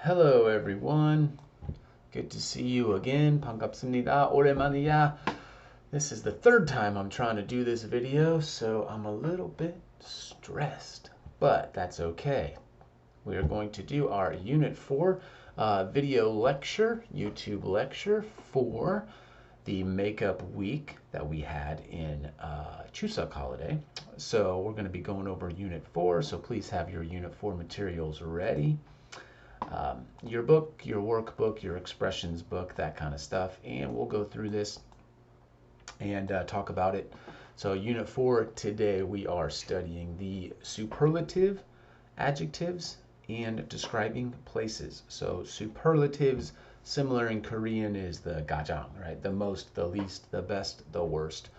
Hello everyone. Good to see you again. 반갑습니다. 오랜만이야. This is the third time I'm trying to do this video, so I'm a little bit stressed, but that's okay. We are going to do our Unit 4 video lecture, YouTube lecture for the makeup week that we had in Chuseok holiday. So we're going to be going over Unit 4, so please have your Unit 4 materials ready. Your book, your workbook, your expressions book, that kind of stuff, and we'll go through this and talk about it. So Unit 4, today we are studying the superlative, adjectives, and describing places. So superlatives, similar in Korean, is the gajang, right? The most, the least, the best, the worst.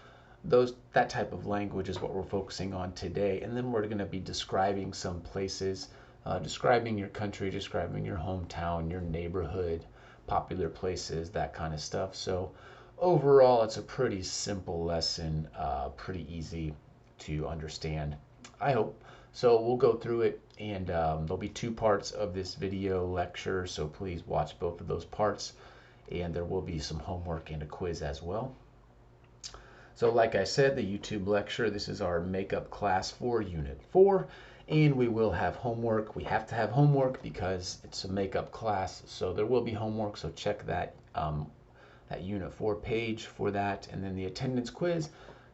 That type of language is what we're focusing on today, and then we're going to be describing some places, describing your country, describing your hometown, your neighborhood, popular places, that kind of stuff. So overall, it's a pretty simple lesson, pretty easy to understand, I hope. So we'll go through it, and there'll be two parts of this video lecture, so please watch both of those parts, and there will be some homework and a quiz as well. So like I said, the YouTube lecture, this is our makeup class for Unit 4, and we will have homework. We have to have homework because it's a makeup class, so there will be homework, so check that, that Unit 4 page for that, and then the attendance quiz,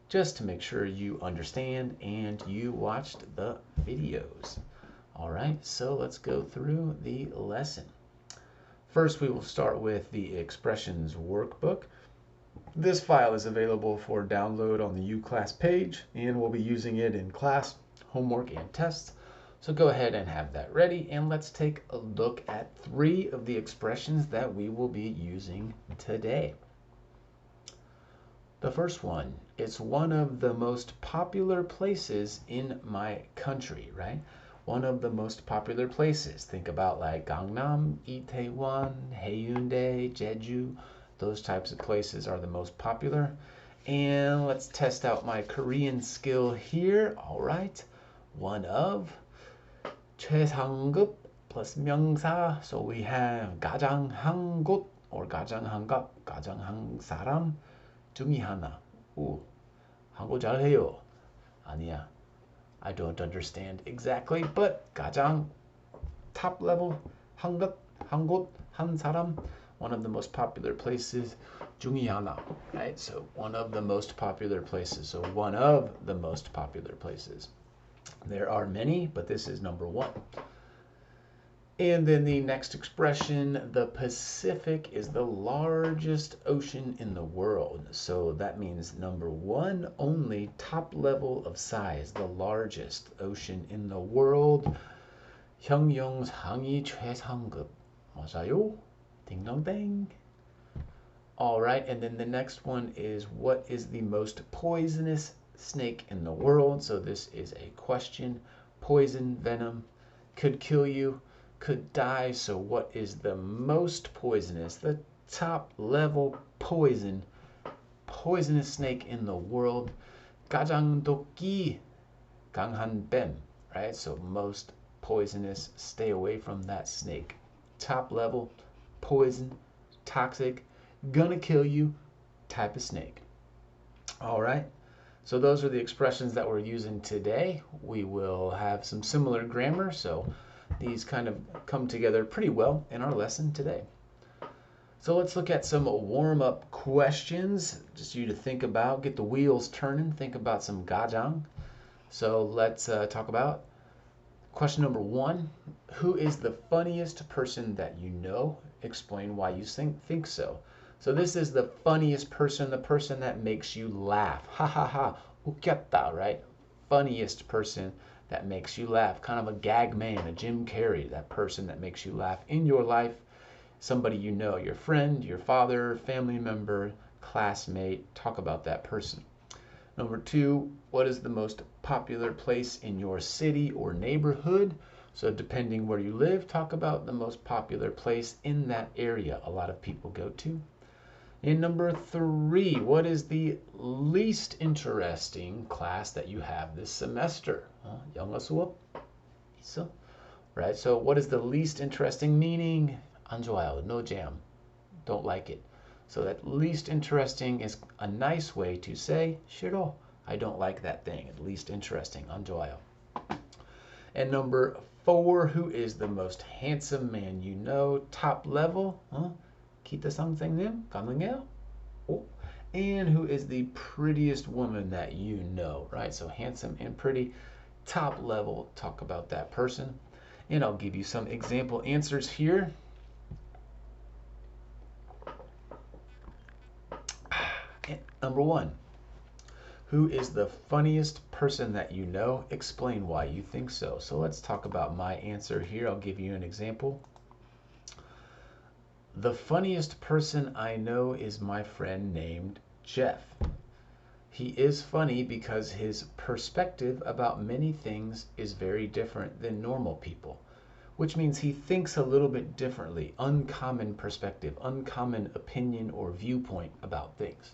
just to make sure you understand and you watched the videos. All right, so let's go through the lesson. First, we will start with the expressions workbook. This file is available for download on the uClass page, and we'll be using it in class, homework, and tests. So go ahead and have that ready, and let's take a look at 3 of the expressions that we will be using today. The first one, it's one of the most popular places in my country, right? One of the most popular places. Think about like Gangnam, Itaewon, Haeundae, Jeju. Those types of places are the most popular. And let's test out my Korean skill here. All right. One of 최상급 plus 명사. So we have 가장 한 곳 or 가장 한갑, 가장 한 사람 중에 하나. 오, 한국 잘해요. 아니야. I don't understand exactly, but 가장 top level 한 곳, 한 사람. One of the most popular places, 중에 하나, right? So one of the most popular places. So one of the most popular places. There are many, but this is number 1. And then the next expression, the Pacific is the largest ocean in the world. So that means number 1 only, top level of size, the largest ocean in the world. 형용상이 최상급. 맞아요? Ding dong ding. All right, and then the next one is, what is the most poisonous snake in the world? So this is a question. Poison, venom, could kill you, could die. So what is the most poisonous, the top level poisonous snake in the world? 가장 독기 강한 뱀, right? So most poisonous, stay away from that snake. Top level, poison, toxic, gonna kill you type of snake. All right, so those are the expressions that we're using today. We will have some similar grammar, so these kind of come together pretty well in our lesson today. So let's look at some warm-up questions, just you to think about, get the wheels turning, think about some gajang. So let's talk about question number 1. Who is the funniest person that you know? Explain why you think so. So this is the funniest person, the person that makes you laugh. Ha ha ha, 웃겼다, right? Funniest person that makes you laugh. Kind of a gag man, a Jim Carrey, that person that makes you laugh in your life. Somebody you know, your friend, your father, family member, classmate. Talk about that person. Number 2, what is the most popular place in your city or neighborhood? So depending where you live, talk about the most popular place in that area a lot of people go to. And number 3, what is the least interesting class that you have this semester? 영어 수업 있어? right? So what is the least interesting meaning? 안 좋아요, no jam, don't like it. So that least interesting is a nice way to say 싫어, I don't like that thing. Least interesting, 안 좋아요. And number 4, who is the most handsome man you know? Top level, 기타 선생님 가능해요? And who is the prettiest woman that you know, right? So handsome and pretty, top level, talk about that person. And I'll give you some example answers here. Number 1, who is the funniest person that you know? Explain why you think so. So let's talk about my answer here. I'll give you an example. The funniest person I know is my friend named Jeff. He is funny because his perspective about many things is very different than normal people, which means he thinks a little bit differently, uncommon perspective, uncommon opinion or viewpoint about things.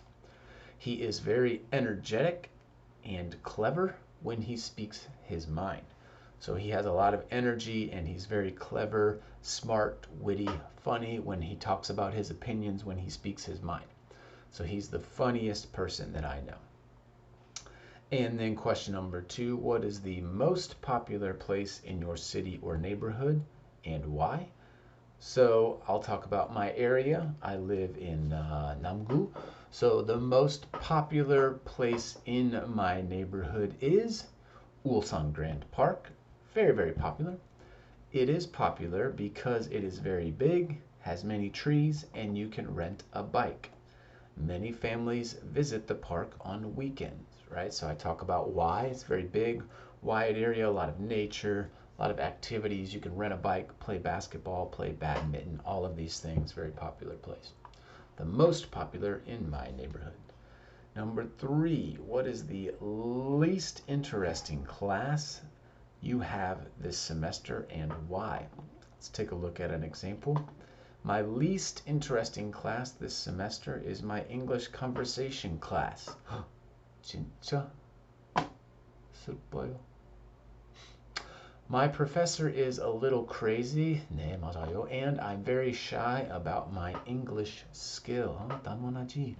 He is very energetic and clever when he speaks his mind. So he has a lot of energy and he's very clever, smart, witty, funny when he talks about his opinions, when he speaks his mind. So he's the funniest person that I know. And then question number 2, what is the most popular place in your city or neighborhood and why? So I'll talk about my area. I live in Namgu. So the most popular place in my neighborhood is Ulsan Grand Park. Very, very popular. It is popular because it is very big, has many trees, and you can rent a bike. Many families visit the park on weekends, right? So I talk about why. It's very big, wide area, a lot of nature, a lot of activities. You can rent a bike, play basketball, play badminton, all of these things. Very popular place. The most popular in my neighborhood. Number 3, what is the least interesting class you have this semester and why? Let's take a look at an example. My least interesting class this semester is my English conversation class. 진짜? 슬퍼요. My professor is a little crazy. 네, 맞아요. And I'm very shy about my English skill. 당연하지.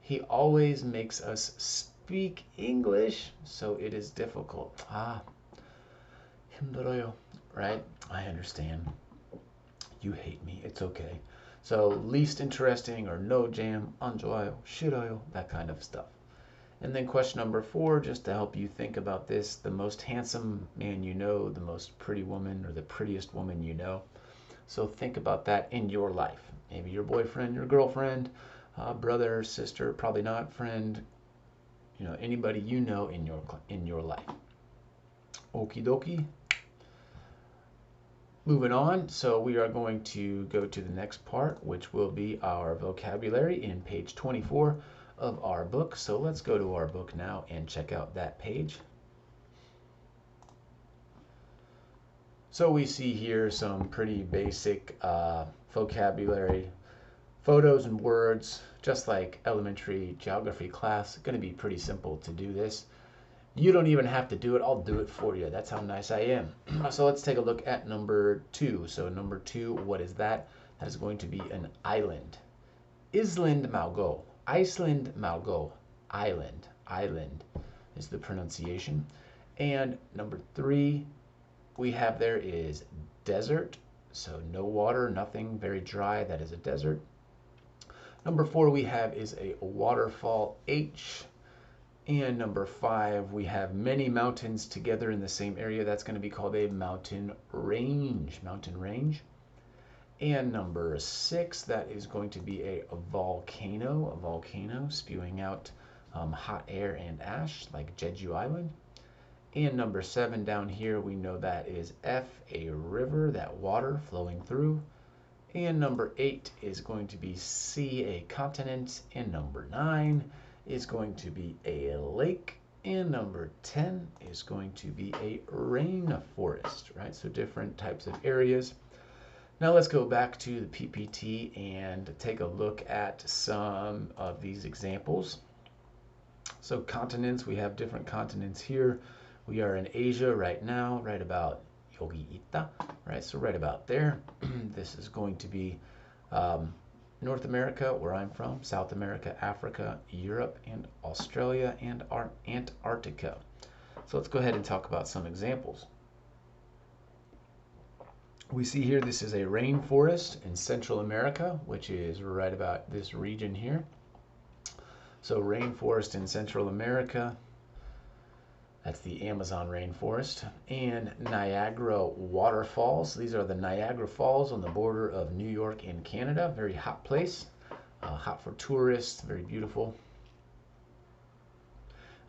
He always makes us speak English, so it is difficult. 힘들어요, right? I understand. You hate me. It's okay. So least interesting or no jam, 안 좋아요, 싫어요, that kind of stuff. And then question number 4, just to help you think about this, the most handsome man you know, the most pretty woman or the prettiest woman you know. So think about that in your life. Maybe your boyfriend, your girlfriend, brother, sister, probably not, friend, anybody you know in your life. Okie dokie. Moving on, so we are going to go to the next part, which will be our vocabulary in page 24 of our book. So let's go to our book now and check out that page. So we see here some pretty basic vocabulary, photos and words, just like elementary geography class. Going to be pretty simple to do this. You don't even have to do it. I'll do it for you. That's how nice I am. So let's take a look at number 2. So number 2, what is that? That is going to be an island. Island 말고, Iceland 말고, island. Island is the pronunciation. And number 3 we have there is desert. So no water, nothing, very dry. That is a desert. Number 4 we have is a waterfall, H. And number 5, we have many mountains together in the same area. That's going to be called a mountain range. Mountain range. And number 6, that is going to be a volcano. A volcano spewing out hot air and ash like Jeju Island. And number 7 down here, we know that is F, a river, that water flowing through. And number 8 is going to be C, a continent. And number 9 is going to be a lake, and number 10 is going to be a rainforest, right? So different types of areas. Now let's go back to the PPT and take a look at some of these examples. So continents, we have different continents here. We are in Asia right now, right about 여기 있다. Right, so right about there. This is going to be North America, where I'm from, South America, Africa, Europe, and Australia, and Antarctica. So let's go ahead and talk about some examples. We see here this is a rainforest in Central America, which is right about this region here. So rainforest in Central America, that's the Amazon rainforest. And Niagara waterfalls. These are the Niagara Falls on the border of New York and Canada. Very hot place, hot for tourists, very beautiful.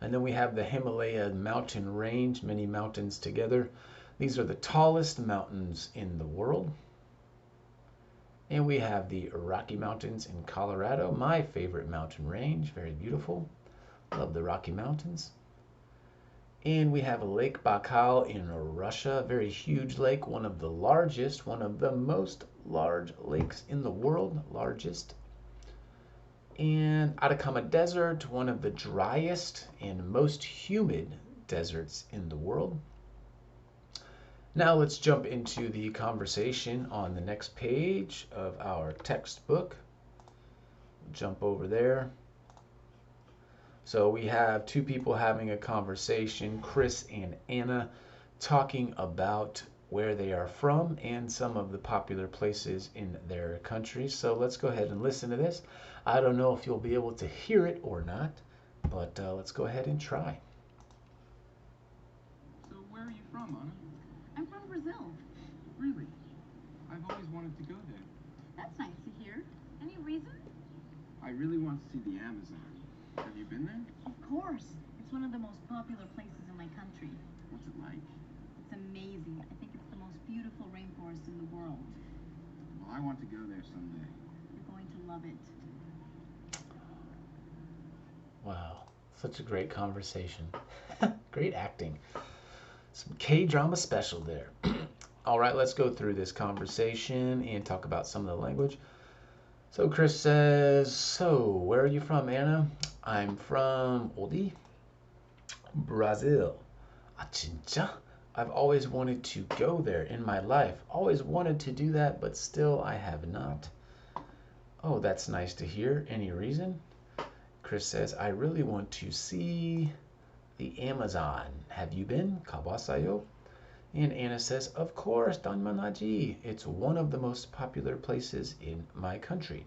And then we have the Himalaya mountain range, many mountains together. These are the tallest mountains in the world. And we have the Rocky Mountains in Colorado, my favorite mountain range, very beautiful. Love the Rocky Mountains. And we have Lake Baikal in Russia, very huge lake, one of the largest, one of the most large lakes in the world, largest. And Atacama Desert, one of the driest and most humid deserts in the world. Now let's jump into the conversation on the next page of our textbook. Jump over there. So we have two people having a conversation, Chris and Anna, talking about where they are from and some of the popular places in their country. So let's go ahead and listen to this. I don't know if you'll be able to hear it or not, but let's go ahead and try. So where are you from, Anna? I'm from Brazil. Really? I've always wanted to go there. That's nice to hear. Any reason? I really want to see the Amazon. Have you been there? Of course. It's one of the most popular places in my country. What's it like? It's amazing. I think it's the most beautiful rainforest in the world. Well, I want to go there someday. You're going to love it. Wow, such a great conversation. Great acting. Some K-drama special there. All right, let's go through this conversation and talk about some of the language. So Chris says, so where are you from, Anna? I'm from 어디? Brazil. 아, 진짜? I've always wanted to go there in my life. Always wanted to do that, but still I have not. Oh, that's nice to hear. Any reason? Chris says, I really want to see the Amazon. Have you been? 가봤어요? And Anna says, of course, 당연하지. It's one of the most popular places in my country.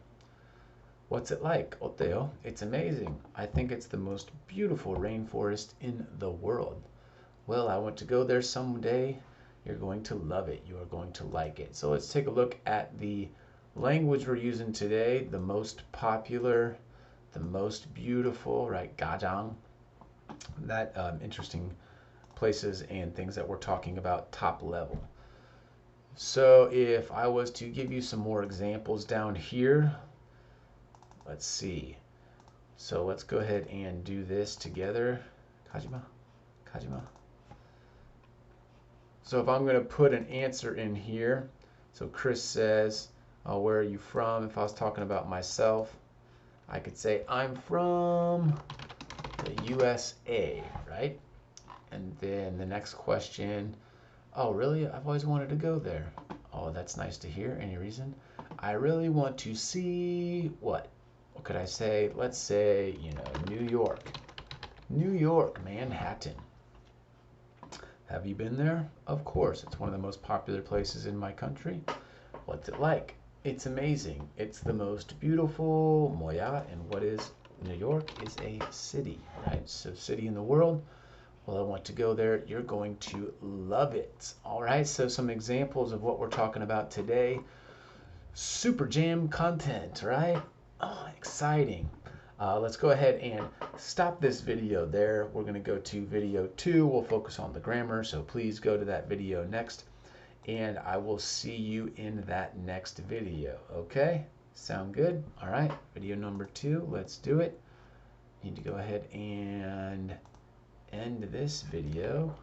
What's it like? 어때요? It's amazing. I think it's the most beautiful rainforest in the world. Well, I want to go there someday. You're going to love it. You are going to like it. So let's take a look at the language we're using today. The most popular, the most beautiful, right? 가장. That interesting places and things that we're talking about top level. So if I was to give you some more examples down here, let's see. So let's go ahead and do this together. Kajima. So if I'm going to put an answer in here, so Chris says, oh, where are you from? If I was talking about myself, I could say, I'm from the USA, right? And then the next question, oh, really? I've always wanted to go there. Oh, that's nice to hear. Any reason? I really want to see what? What could I say? Let's say, New York. New York, Manhattan. Have you been there? Of course. It's one of the most popular places in my country. What's it like? It's amazing. It's the most beautiful, 뭐야? And what is New York? Is a city, right? So city in the world. Well, I want to go there. You're going to love it. All right, so some examples of what we're talking about today. Super jam content, right? Oh, exciting. Let's go ahead and stop this video there. We're going to go to video 2. We'll focus on the grammar, so please go to that video next. And I will see you in that next video, okay? Sound good? All right, video number 2. Let's do it. Need to go ahead and end this video.